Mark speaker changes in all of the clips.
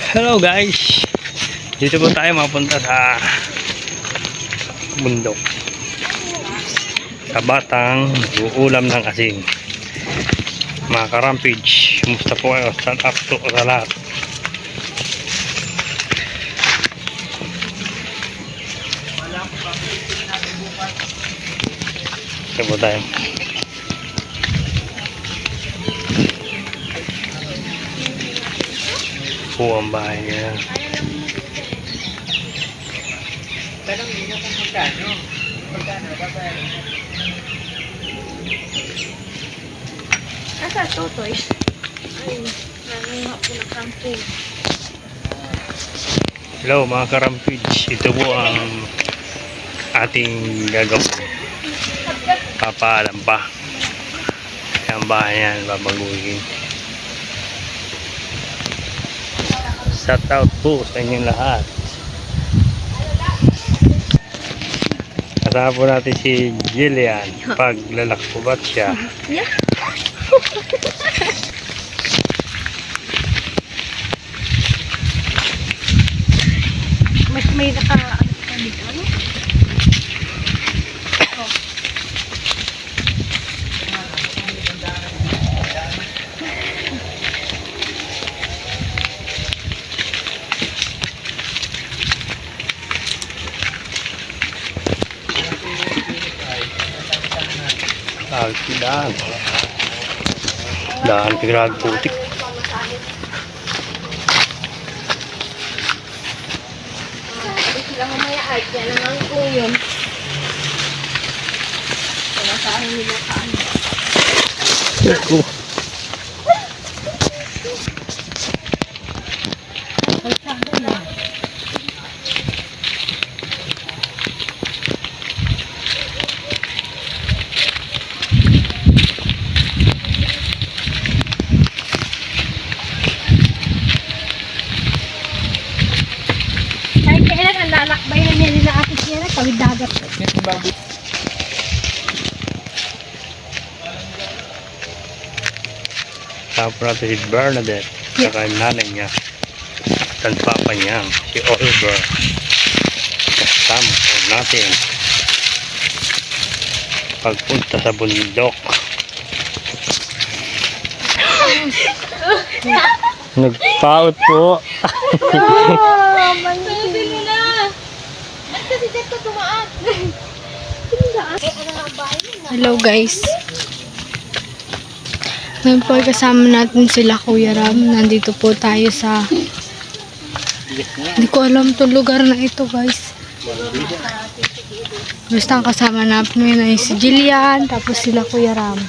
Speaker 1: Hello guys, dito po tayo mapunta sa bundok sa batang uulam ng asin. Mga ka-rampage, kumusta po kayo? Stand up to sa lahat. Dito po tayo. Po ang bahay niya.
Speaker 2: Tanong niyo kung magkano. Magkano ba ba?
Speaker 3: Asa totoy? Ay, nangunga po ng camping.
Speaker 1: Hello mga ka-rampage, ito po ang ating gagawin. Papaalam pa. Ang bahay yan, babaguhin. Shout out po sa inyong lahat. Kasama po natin si Jillian. Paglalakpubat siya.
Speaker 3: Yeah. may dito, ano?
Speaker 1: Daan. Daan pigrag putik.
Speaker 3: Sila mamaya ay yan ang angkong yun. Kaya saan nila kaan. Kahit kailan ang lalakbay na niya nila atis niya na kawid dagat.
Speaker 1: Tapos natin si Bernadette. Saka yung nanay niya. At ang papa niya, si Oliver. Kasama po natin. Pagpunta sa bundok. Nagpaot po.
Speaker 3: Sino na? At kasi dito tumaan. Hello guys. Ngayon po ay kasama natin sila Kuya Ram. Nandito po tayo sa... Hindi ko alam itong lugar na ito guys. Basta ang kasama natin ay si Jillian. Tapos sila Kuya Ram.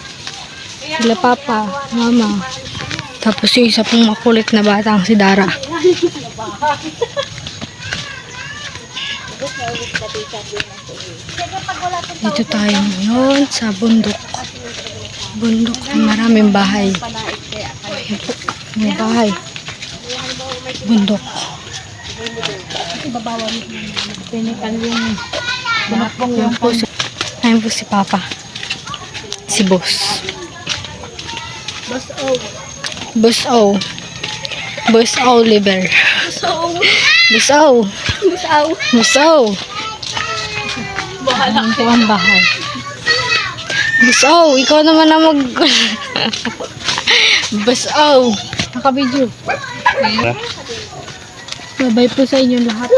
Speaker 3: Sila Papa, Mama. Tapos yung isa pong makulit na batang si Dara. Dito tayo ngayon sa bundok. Bundok, maraming bahay. Ayan po, may bahay. Bundok. Ayan po si Papa. Si Boss. Boss O. Boss Oliver. Boss O. Boss O. Ayan po ang bahay. Boss O, ikaw naman ang mag... Boss O. Nakabidyo. Babay po sa inyong lahat.